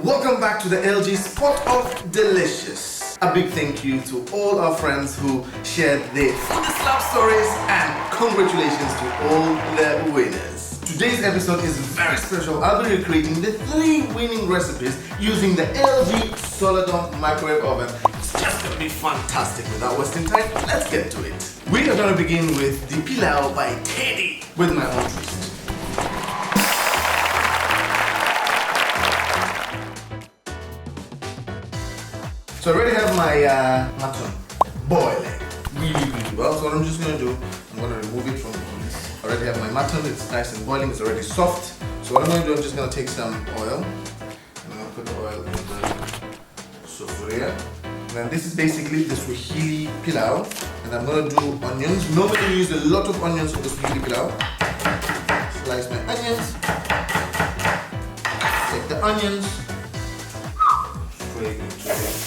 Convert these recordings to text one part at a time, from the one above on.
welcome back to the LG Spot of Delicious. A big thank you to all our friends who shared their foodist love stories and congratulations to all the winners. Today's episode is very special. I'll be recreating the 3 winning recipes using the LG Solardom microwave oven. It's just gonna be fantastic. Without wasting time, let's get to it. We are gonna begin with the pilau by Teddy with my own twist. So I already have my mutton boiling really well. So what I'm just going to do, I'm going to remove it from the heat. I already have my mutton, it's nice and boiling, it's already soft. So what I'm going to do, I'm just going to take some oil. And I'm going to put the oil in the sufuria. And then this is basically the Swahili pilau. And I'm going to do onions. Normally we use a lot of onions for the Swahili pilau. Slice my onions. Take the onions. Straight into it.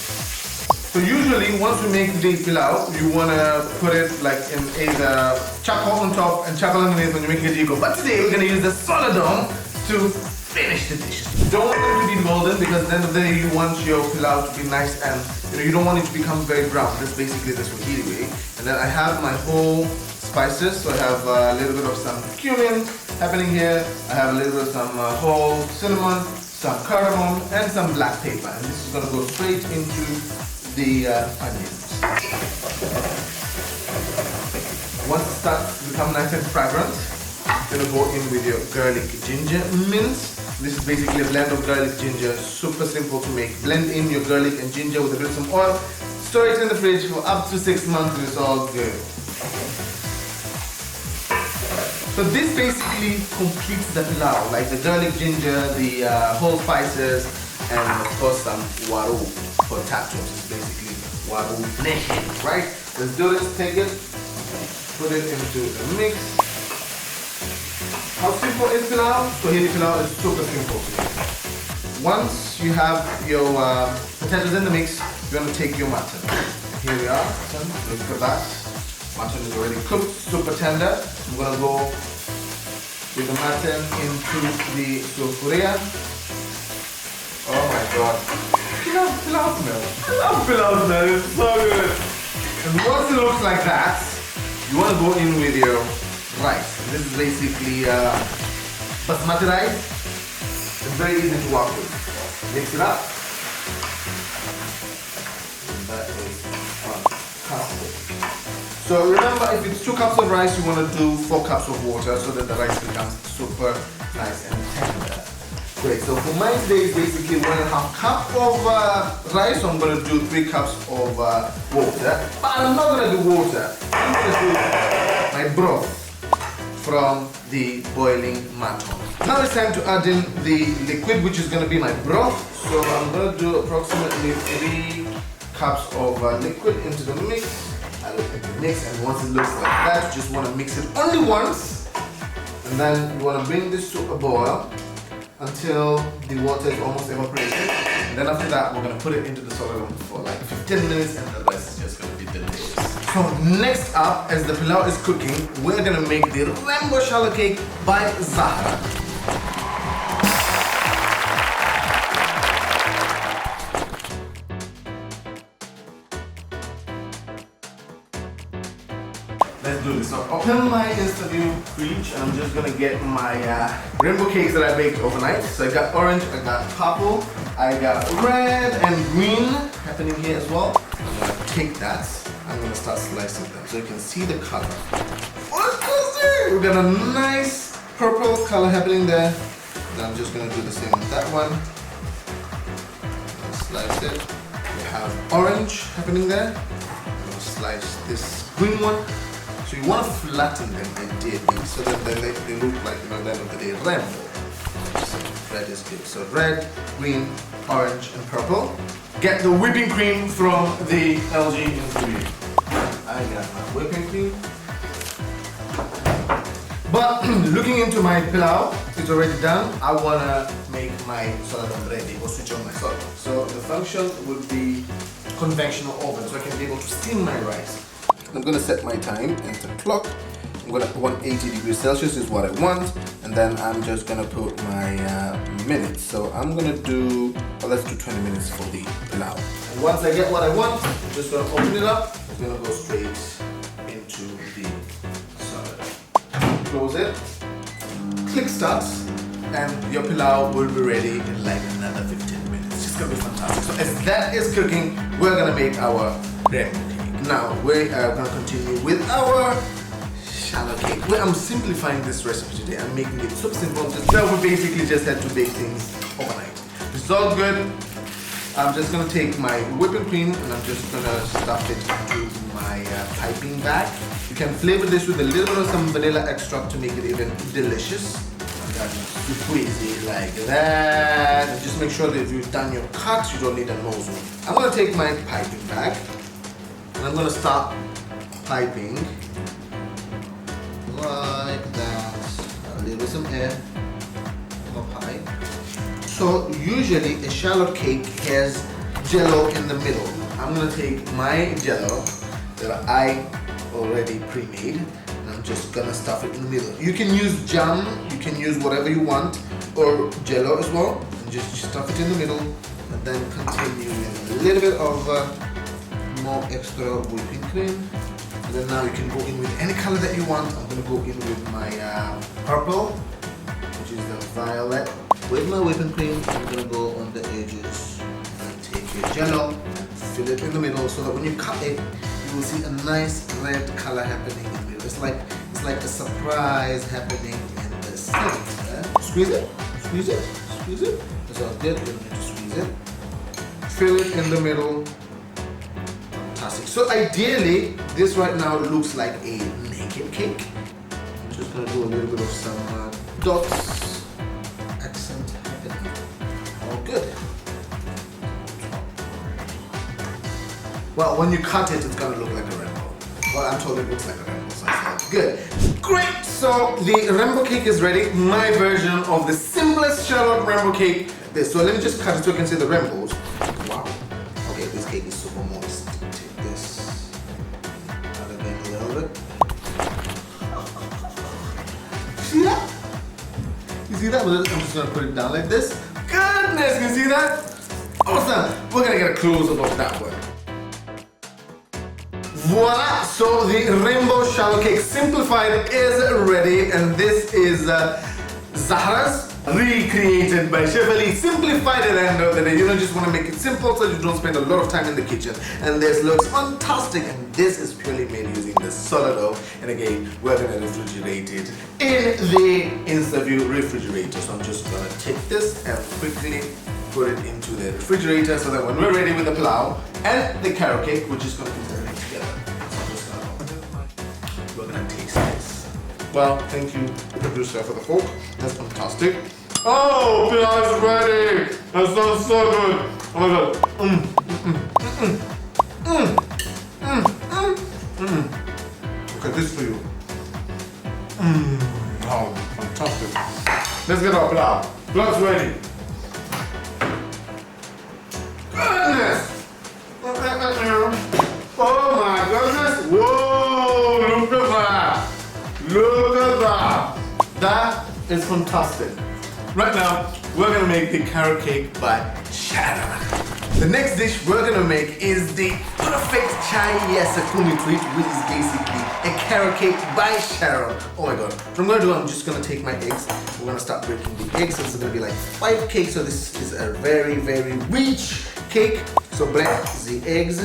So usually once we make the pilau, you want to put it like in either charcoal on top and charcoal underneath when you make a jiko. But today we're going to use the Solardom to finish the dishes. You don't want them to be golden because at the end of the day you want your pilau to be nice and you don't want it to become very brown. That's basically the Swahili way. And then I have my whole spices. So I have a little bit of some cumin happening here. I have a little bit of some whole cinnamon, some cardamom and some black pepper. And this is going to go straight into the onions. Once it starts to become nice and fragrant, you're gonna go in with your garlic ginger mince. This is basically a blend of garlic ginger, super simple to make. Blend in your garlic and ginger with a bit of some oil, store it in the fridge for up to 6 months and it's all good. So this basically completes the pilau, like the garlic ginger, the whole spices, and of course some waru potatoes. It's basically waru nation, right? Let's do this, take it, put it into the mix. How simple is pilau? Swahili pilau is super simple to make. Once you have your potatoes in the mix, you're going to take your mutton. Here we are, look at that. Mutton is already cooked, super tender. I'm going to go with the mutton into the sufuria. Oh my god. I love pilau smell. I love pilau smell, it's so good. And once it looks like that, you want to go in with your rice. This is basically basmati rice. It's very easy to work with. Mix it up. And that is 1 cup. So remember, if it's 2 cups of rice, you want to do 4 cups of water so that the rice becomes super nice and tender. Great, so for mine today is basically 1.5 cup of rice, so I'm going to do 3 cups of water. But I'm not going to do water, I'm going to do my broth from the boiling mutton. Now it's time to add in the liquid, which is going to be my broth. So I'm going to do approximately 3 cups of liquid into the mix. Add it into the mix, and once it looks like that, you just want to mix it only once. And then you want to bring this to a boil until the water is almost evaporated, and then after that we're going to put it into the Solardom for like 15 minutes and the rest is just going to be delicious. So next up, as the pilau is cooking, we're going to make the rainbow shallow cake by Zahra. Let's do this. So open my InstaView fridge and I'm just gonna get my rainbow cakes that I baked overnight. So I got orange, I got purple, I got red and green happening here as well. I'm gonna take that, I'm gonna start slicing them so you can see the color. We've got a nice purple color happening there. And I'm just gonna do the same with that one. Slice it. We have orange happening there. I'm gonna slice this green one. So you want to flatten them ideally so that they look like, at the end of the day, rainbow. So red is good. So red, green, orange, and purple. Get the whipping cream from the LG ingredient. I got my whipping cream. But looking into my pilau, it's already done. I want to make my Solardom ready or switch on my Solardom. So the function would be conventional oven so I can be able to steam my rice. I'm going to set my time and the clock I'm gonna 180 degrees Celsius is what I want, and then I'm just gonna put my minutes. So I'm gonna do, well, let's do 20 minutes for the pilau. And once I get what I want, I'm just gonna open it up. I'm gonna go straight into the salad. Close it, click start, and your pilau will be ready in like another 15 minutes. It's just gonna be fantastic. So as that is cooking, we're gonna make our rainbow cake. Now we are gonna continue with our shallow cake. Well, I'm simplifying this recipe today. I'm making it super simple. So we basically just had to bake things overnight. It's all good. I'm just gonna take my whipping cream and I'm just gonna stuff it into my piping bag. You can flavor this with a little bit of some vanilla extract to make it even delicious. You squeeze it like that. And just make sure that if you've done your cuts, you don't need a nozzle. I'm gonna take my piping bag and I'm gonna start piping like that. A little bit some air. More pipe. So usually a shallow cake has jello in the middle. I'm gonna take my jello that I already pre-made. I'm just gonna stuff it in the middle. You can use jam, you can use whatever you want, or jello as well. And just stuff it in the middle, and then continue with a little bit of more extra whipping cream. And then now you can go in with any color that you want. I'm gonna go in with my purple, which is the violet. With my whipping cream, I'm gonna go on the edges and take your jello and fill it in the middle, so that when you cut it, you will see a nice red color happening in the middle. It's like a surprise happening in the center. Squeeze it, squeeze it, squeeze it. That's all good. You don't need to squeeze it. Fill it in the middle. Fantastic. So ideally, this right now looks like a naked cake. I'm just gonna do a little bit of some dots, accent happening. All good. Well, when you cut it, it's gonna look like a rainbow. Well, I'm told it looks like a rainbow, so it's good. Great! So the rainbow cake is ready. My version of the simplest shallot rainbow cake. So let me just cut it so you can see the rainbows. Wow. Okay, this cake is super moist. Take this out of it a little bit. See that? You see that? I'm just gonna put it down like this. Goodness, you see that? Awesome! We're gonna get a close-up of that one. Voila! So the rainbow shallow cake simplified is ready, and this is Zahra's, recreated by Chef Ali, simplified at the end of the day. You just want to make it simple so you don't spend a lot of time in the kitchen. And this looks fantastic, and this is purely made using the Solardom. And again, we're going to refrigerate it in the InstaView refrigerator. So I'm just going to take this and quickly put it into the refrigerator so that when we're ready with the pilau and the carrot cake, we're just going to put everything together. So I'm just going to, we're going to taste this. Well, thank you, producer, for the fork. That's fantastic. Oh, pilau is ready! That sounds so good. Oh my god. Okay, this is for you. Oh, fantastic. Let's get our pilau. Pilau is ready. Goodness! Oh my goodness! Whoa! Look at that! Look at that! That is fantastic. Right now, we're gonna make the carrot cake by SHARON. The next dish we're gonna make is the perfect chai yasakumi treat, which is basically a carrot cake by SHARON. Oh my god. What I'm gonna do, I'm just gonna take my eggs. We're gonna start breaking the eggs. So it's gonna be like 5 cakes. So this is a very, very rich cake. So break the eggs.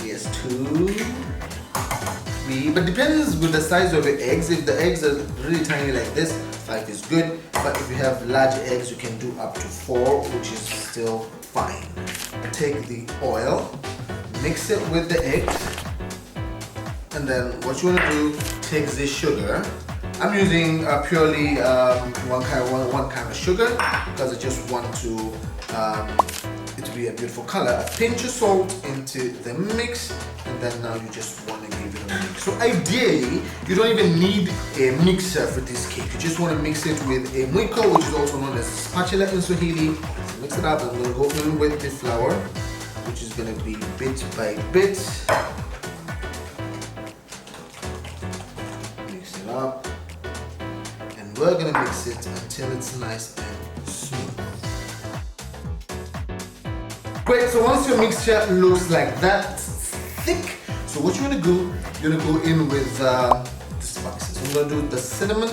Yes, 2, 3. But depends with the size of the eggs. If the eggs are really tiny like this, 5 is good. But if you have large eggs, you can do up to 4, which is still fine. Take the oil, mix it with the eggs, and then what you want to do, take the sugar. I'm using purely one kind of sugar because I just want to it to be a beautiful color. A pinch of salt into the mix, and then now you just want to give it a mix. So ideally, you don't even need a mixer for this cake. You just want to mix it with a mwiko, which is also known as spatula in Swahili. So mix it up. I'm going to go in with the flour, which is going to be bit by bit. Mix it up. we're gonna mix it until it's nice and smooth. Great, so once your mixture looks like that, it's thick, so what you're gonna do, you're gonna go in with the spices. I'm gonna do the cinnamon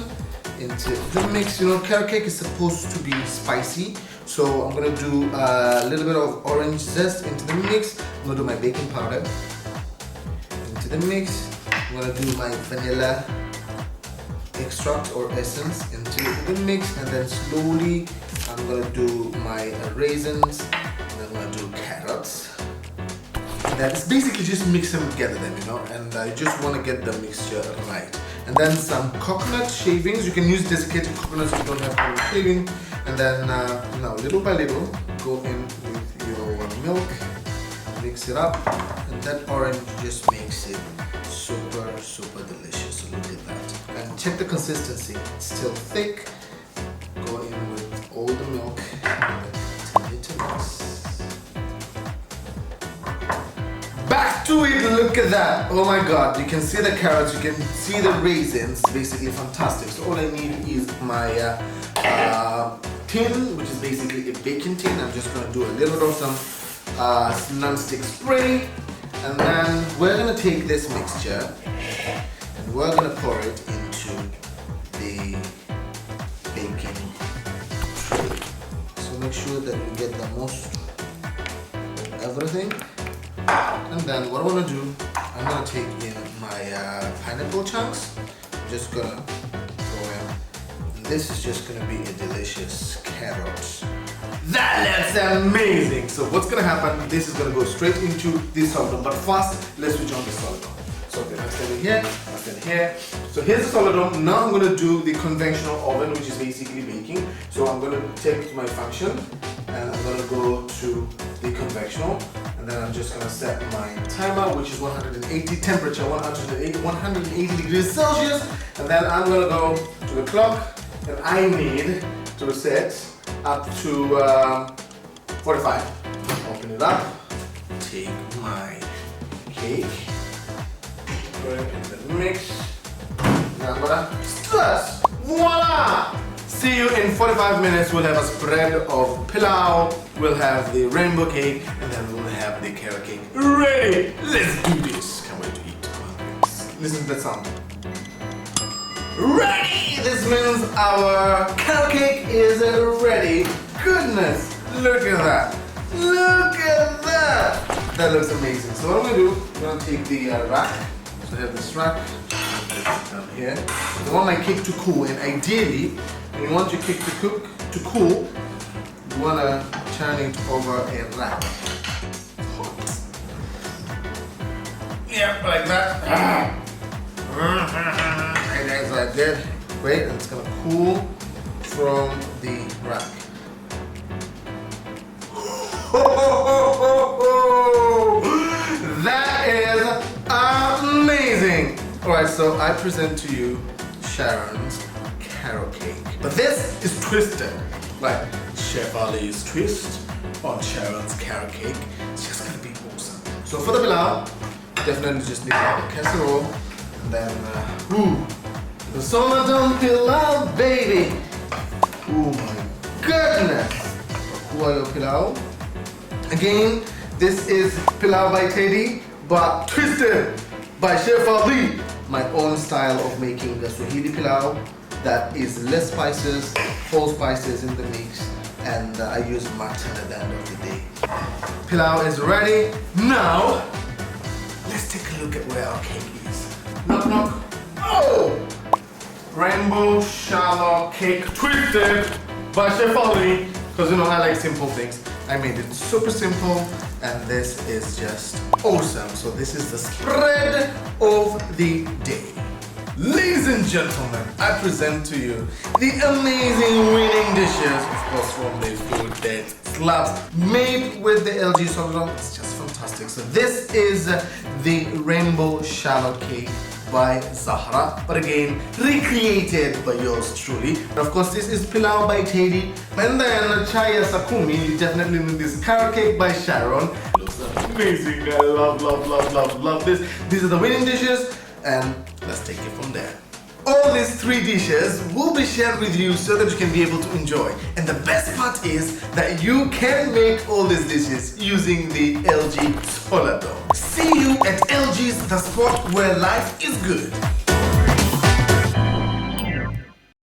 into the mix. You know, carrot cake is supposed to be spicy, so I'm gonna do a little bit of orange zest into the mix. I'm gonna do my baking powder into the mix. I'm gonna do my vanilla extract or essence into the mix, and then slowly I'm gonna do my raisins, and then I'm gonna do carrots. And then it's basically just mix them together then, you know, and I just want to get the mixture right. And then some coconut shavings. You can use desiccated coconuts if you don't have coconut shaving. And then now little by little go in with your milk, mix it up, and that orange just makes it super delicious. So look at that. And check the consistency. It's still thick. Go in with all the milk and continue to mix. Back to it, look at that. Oh my god, you can see the carrots, you can see the raisins, basically fantastic. So all I need is my tin, which is basically a baking tin. I'm just going to do a little bit of some non-stick spray, and then we're going to take this mixture and we're going to pour it into the baking tray. So make sure that you get the most of everything. And then what I want to do, I'm going to take in my pineapple chunks. I'm just going to throw in. And this is just going to be a delicious carrot. That looks amazing! So what's going to happen, this is going to go straight into the solardom. But first, let's switch on the solardom. So okay, I stand in here, I stand here. So here's the solardom. Now I'm going to do the conventional oven, which is basically baking. So I'm going to take my function and I'm going to go to the conventional. And then I'm just going to set my timer, which is 180, temperature 180 degrees Celsius. And then I'm going to go to the clock, and I need to set up to 45. Open it up, take my cake, put it in the mix. Now I'm going to stir. Voila! See you in 45 minutes. We'll have a spread of pilau, we'll have the rainbow cake, and then we'll have the carrot cake ready. Let's do this. Can't wait to eat. Listen to that sound. Ready! This means our carrot cake is ready. Goodness, look at that. Look at that. That looks amazing. So what I'm going to do, I'm going to take the rack. So I have this rack down here. I want my cake to cool, and ideally, when you want your cake to cool, you want to turn it over a rack. Yeah, like that. And as I did, great, and it's going to cool from the rack. That is amazing! Alright, so I present to you Sharon's carrot cake. But this is twisted, like Chef Ali's twist on Sharon's carrot cake. It's just gonna be awesome. So for the pilau, definitely just need to have a casserole, and then the Solardom pilau, baby. Oh my goodness! Your pilau. Again, this is pilau by Teddy, but twisted by Chef Ali. My own style of making the swahili pilau. That is less spices, whole spices in the mix, and I use mutton at the end of the day. Pilau is ready. Now, let's take a look at where our cake is. Knock knock. Oh! Rainbow shallot cake twisted by Chef Ali. Because you know I like simple things. I made it super simple, and this is just awesome. So this is the spread of the day. Ladies and gentlemen, I present to you the amazing winning dishes, of course from the food that slaps, made with the LG Solardom. It's just fantastic. So this is the rainbow shallot cake by Zahra, but again recreated by yours truly. And of course this is pilau by Teddy, and then chaya sakumi. You definitely need this carrot cake by Sharon. It looks amazing. I love this. These are the winning dishes, and let's take it from there. All these 3 dishes will be shared with you so that you can be able to enjoy. And the best part is that you can make all these dishes using the LG Solardom. See you at LG's, the spot where life is good.